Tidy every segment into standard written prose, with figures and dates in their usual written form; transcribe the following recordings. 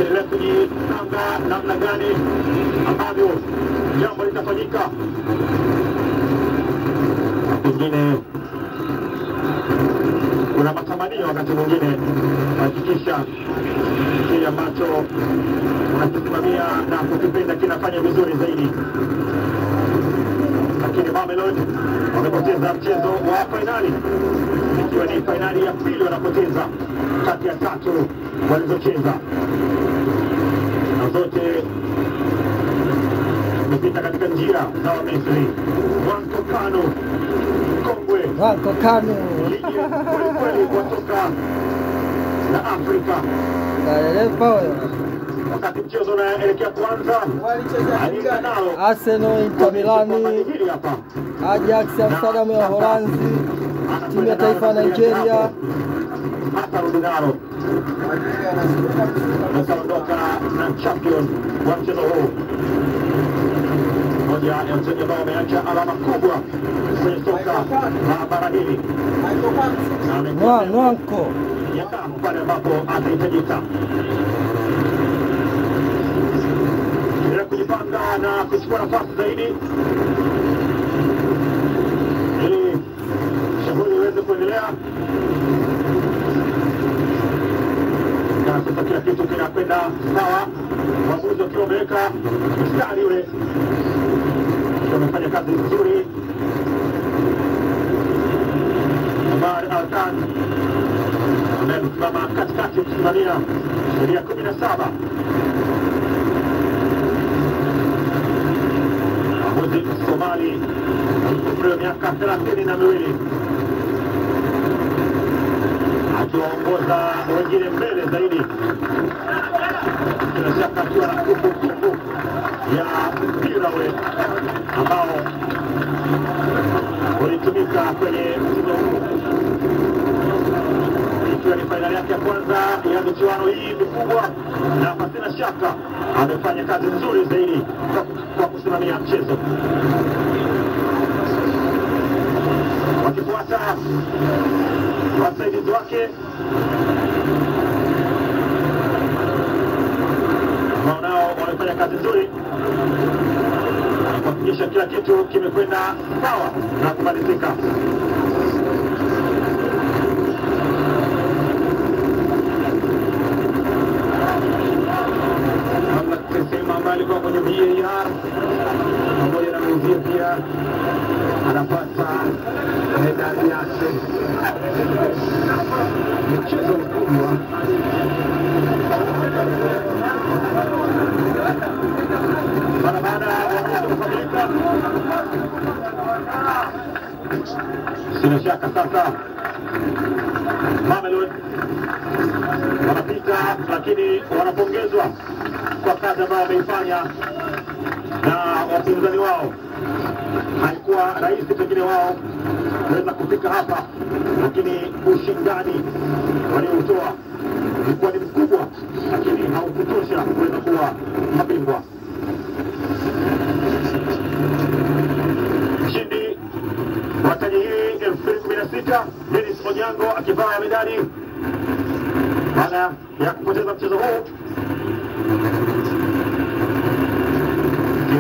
wakiendelea kujipanga namna gani ambavyo jambo litafanyika. Pengine kuna matamanio wakati mwingine kuhakikisha kile ambacho unakisimamia na kukipenda kinafanya vizuri zaidi. Lakini Mamelodi wamepoteza mchezo wa fainali, ikiwa ni fainali ya pili wanapoteza kati ya 3 walizocheza, na zote zimepita katika njia za Wamisri. Nwankwo Kanu kongwe, Nwankwo Kanu kweli kutoka na Afrika. Wakati mchezo unaelekea kuanza, Arsenal, Inter Milan, Ajax Amsterdam ya Uholanzi, timu ya taifa ya Nigeria. Rudinaro anaondoka na champion wa mchezo huu. Moja ya mchezo ambao wameacha alama kubwa kwenye soka la bara hili. Nwankwo Yakamu pale ambapo atahitajika. Ili kujipanga na kuchukua nafasi zaidi, ili shughuli iweze kuendelea. Na sasa kila kitu kinakwenda sawa. Waamuzi wakiwa wameweka mstari ule, wamefanya kazi nzuri. Omar Alkan amesimama katikati kusimamia sheria 17. Mwamuzi Somali umri wa miaka 32, akiwaongoza wengine mbele zaidi, bila shaka akiwa na kumbukumbu ya mpira ule ambao ulitumika kwenye mchezo huu, ikiwa ni fainali yake ya kwanza ya michuano hii mikubwa, na pasina shaka amefanya kazi nzuri zaidi kwa kusimamia mchezo. Wakifuata wasaidizi wake nao wamefanya kazi nzuri kuhakikisha kila kitu kimekwenda sawa na kumalizika. Sema ambaye alikuwa kwenye VAR pamoja na mwenzie pia anapata medali yake. Mchezo mkubwa baada ya kukamilika. Sina shaka sasa Mamelodi wanapita, lakini wanapongezwa kwa kazi ambayo wameifanya na wapinzani wao. Haikuwa rahisi pengine wao kuweza kufika hapa, lakini ushindani walioutoa ulikuwa ni mkubwa, lakini haukutosha kuweza kuwa mabingwa. Mshindi wa taji hii 2016 Dennis Onyango akivaa medali baada ya kupoteza mchezo huu.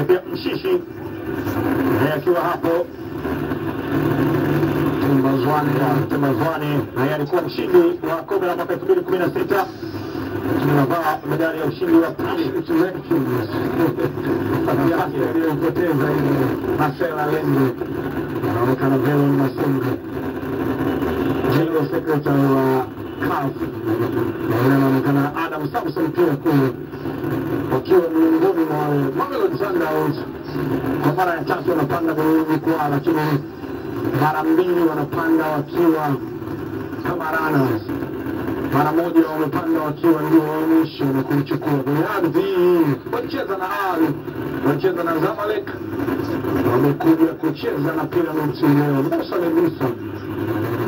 Pia Mshishi akiwa hapo Tembazwane, na alikuwa mshindi wa kombe la mwaka 2016. Tunavaa medali ya ushindi wa pili aliyopoteza ile Marcela Lende, anaonekana vile Masengo General Secretary wa CAF, na anaonekana Adam Samson pia kule, wakiwa miongoni mwa Mamelodi Sundowns. Kwa mara ya 3 wanapanda kwenye jukwaa, lakini mara 2 wanapanda wakiwa kama runners. Mara moja wamepanda wakiwa ndio waonyesho na kuchukua kwenye ardhi. Walicheza na Al, walicheza na Zamalek, wamekuja kucheza na Pyramids leo. Musa Medusa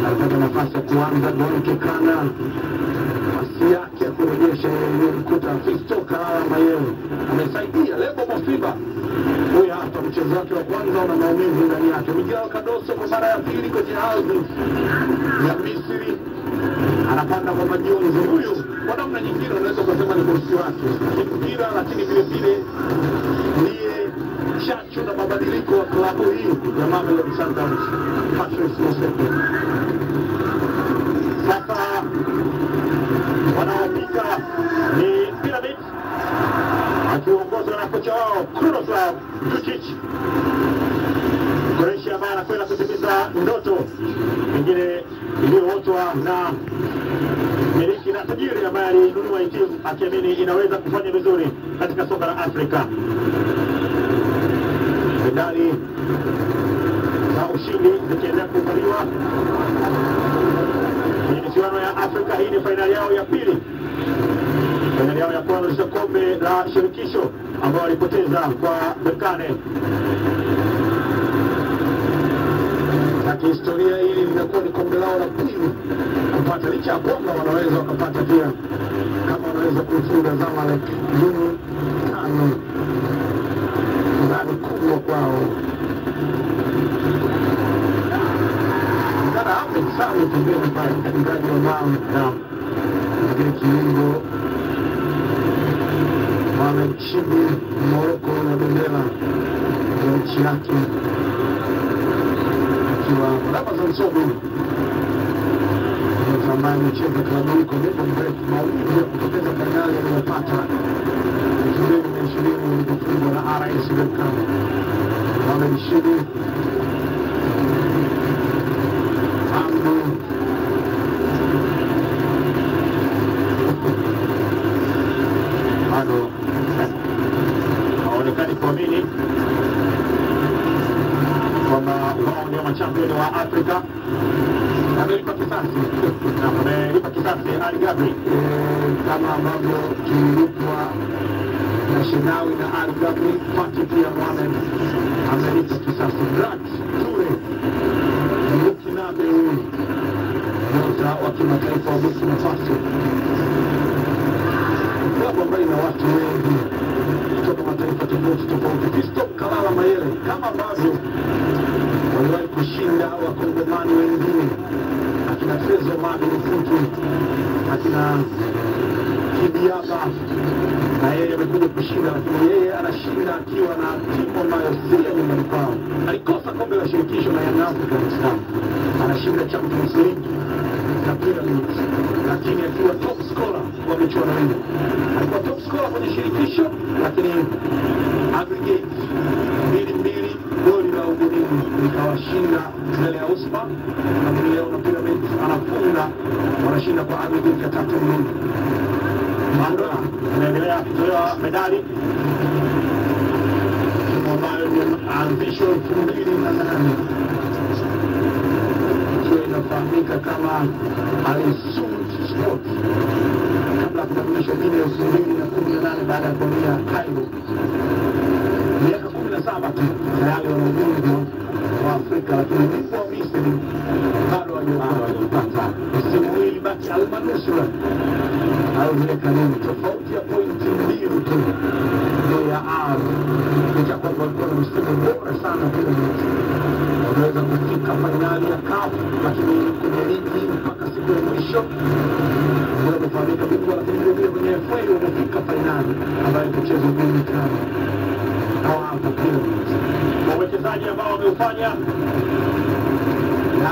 alipata nafasi ya kuanza. Nwankwo Kanu nafasi yake ya kurejesha ile mkuta Fisto Kalala Mayele amesaidia. Lebo Mosiba huyu hapa mchezo mchezo wake wa kwanza una maumivu ndani yake. Miguel Cardoso kwa mara ya pili kwenye ardhi ya Misri anapanda kwa majonzi. Huyu kwa namna nyingine unaweza kusema ni bosi wake mpira, lakini vile vile ndiye chachu na mabadiliko wa klabu hii ya Mamelodi Sundowns, Patrice Motsepe. Sasa wanaopika ni Pyramid akiongozwa na kocha wao Krunoslav Dučić. Croatia ambaye anakwenda kutimiza ndoto nyingine iliyootwa na miliki na tajiri ambaye alinunua hii timu akiamini inaweza kufanya vizuri katika soka la Afrika. Medali za ushindi zikiendelea kuvaliwa kwenye michuano ya Afrika. Hii ni fainali yao ya pili. Fainali yao ya kwanza ni kombe la shirikisho ambao walipoteza kwa Berkane. Na kihistoria hili linakuwa ni kombe lao la pili kupata, licha ya kwamba wanaweza wakapata pia kama wanaweza kuifunga Zamalek Juni 5. Ndani kubwa kwao. Ndara hapo sana pembeni pale katikati wa mao na ngine kiungo Mohamed Chibi Morocco na bendera ya nchi yake akiwa Ramazan Sobu zamani mchezo klabu hii kwa muda mrefu. Maumivu ya kupoteza fainali aliyopata 2020 ilipofungwa na RS Berkane. Mohamed Chibi bado haonekani kuamini kwamba wao ndio machampioni wa Afrika. Amelipa kisasi Ali Gabri kama ambavyo kilipwa na Shenawi na Ali Gabri. Pati pia Mohamed amelipa kisasi. Brad Ture Mukinabe, nyota wa kimataifa wa Burkina Faso, klabu ambayo ina watu wengi kutoka mataifa tofauti. Fisto Kalala Mayele, kama ambavyo waliwahi kushinda wakongomani wengine akina Trezo Madu Mfutu, akina Kibiaba, na yeye amekuja kushinda, lakini yeye anashinda akiwa na timu ambayo si ya nyumbani kwao. Alikosa kombe la shirikisho na Young Africans, anashinda Champions League na Pyramid, lakini akiwa top scorer wa michuano hii. Alikuwa top scorer kwenye shirikisho, lakini aggregate 2-2 goli la ugenini likawashinda mbele ya Usma, lakini leo na Pyramid anafunga, wanashinda kwa aggregate ya 3-2. Mandela anaendelea kutoa medali ambayo ni anzisho 2008 ikiwa inafahamika kama Al-Sud Sport, kabla ya kubadilishwa jina 2018 baada ya kuhamia Cairo. Miaka 17 tu tayari wana ubingwa wa Afrika, lakini ubingwa wa Misri bado hawajapata. Msimu huu ilibaki almanusura au vile kanuni, tofauti ya pointi 2 tu ndio ya ardhi. Licha kwamba walikuwa na msimu bora sana Pyramid, wameweza kufika fainali ya CAF, lakini kwenye ligi mpaka siku ya mwisho ndio kufahamika bingwa, lakini vile kwenye FA wamefika fainali ambayo kuchezwa Juni 5. Hawa hapa Pyramid wawekezaji ambao wameufanya na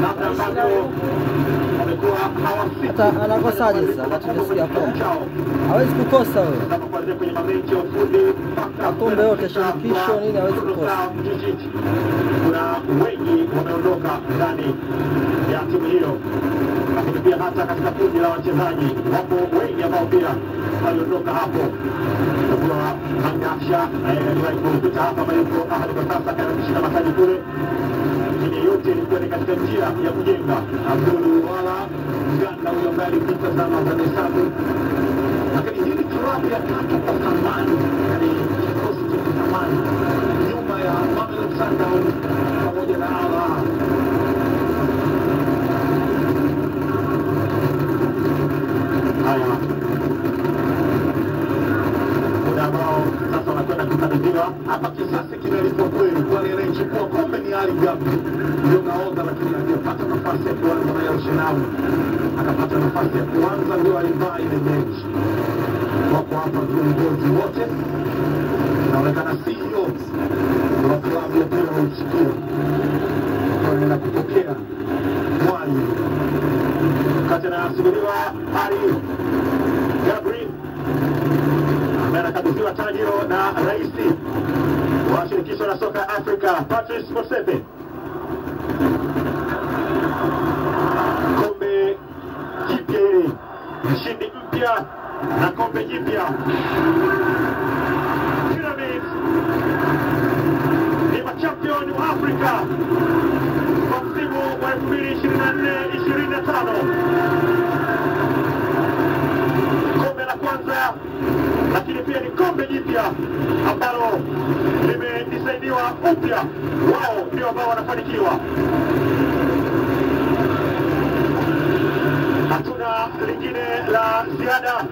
namna ambavyo wamekuwa hawafiki. Hata anakosaje sasa wakati tunasikia kombe? Hawezi kukosa wewe. Kuanzia kwenye mabenchi ya ufundi mpaka kombe yote shirikisho nini hawezi kukosa. Kuna wengi wameondoka ndani ya timu hiyo, lakini pia hata katika kundi la wachezaji wapo wengi ambao pia waliondoka hapo. Kuna Mangasha aliwahi kupita hapa yuko hadi kwa sasa kana kushinda mataji kule. Lakini yote ilikuwa ni katika njia ya kujenga. Abdul Wala Uganda huyo ambaye alipita zama za Nesabu, lakini hii ni klabu ya tatu kwa thamani, yani kikosi cha thamani nyuma ya Mamelodi Sundowns pamoja na Al Ahly. Haya, muda ambao sasa wanakwenda anakabidhiwa hapa. Kisasi kinalipo kweli, kwani anayechukua kombe ni Ali Gabi, ndio nahodha, lakini aliyepata nafasi ya kuanza na Yoshenawi akapata nafasi ya kuanza ndio alivaa ile mechi. Wako hapa viongozi wote, inaonekana CEO wa klabu ya Pira Mchikio wanaenda kupokea mwali kati na subiriwa Ali Gabi ambaye anakabidhiwa taji na rais wa shirikisho la soka Afrika Patrice Motsepe. Kombe jipya hili, mshindi mpya na kombe jipya. Pyramids ni machampion wa Afrika kwa msimu wa 2024-2025. Kombe la kwanza, lakini pia ni kombe jipya ambalo limedisaidiwa upya. Wao ndio ambao wanafanikiwa. Hatuna lingine la ziada.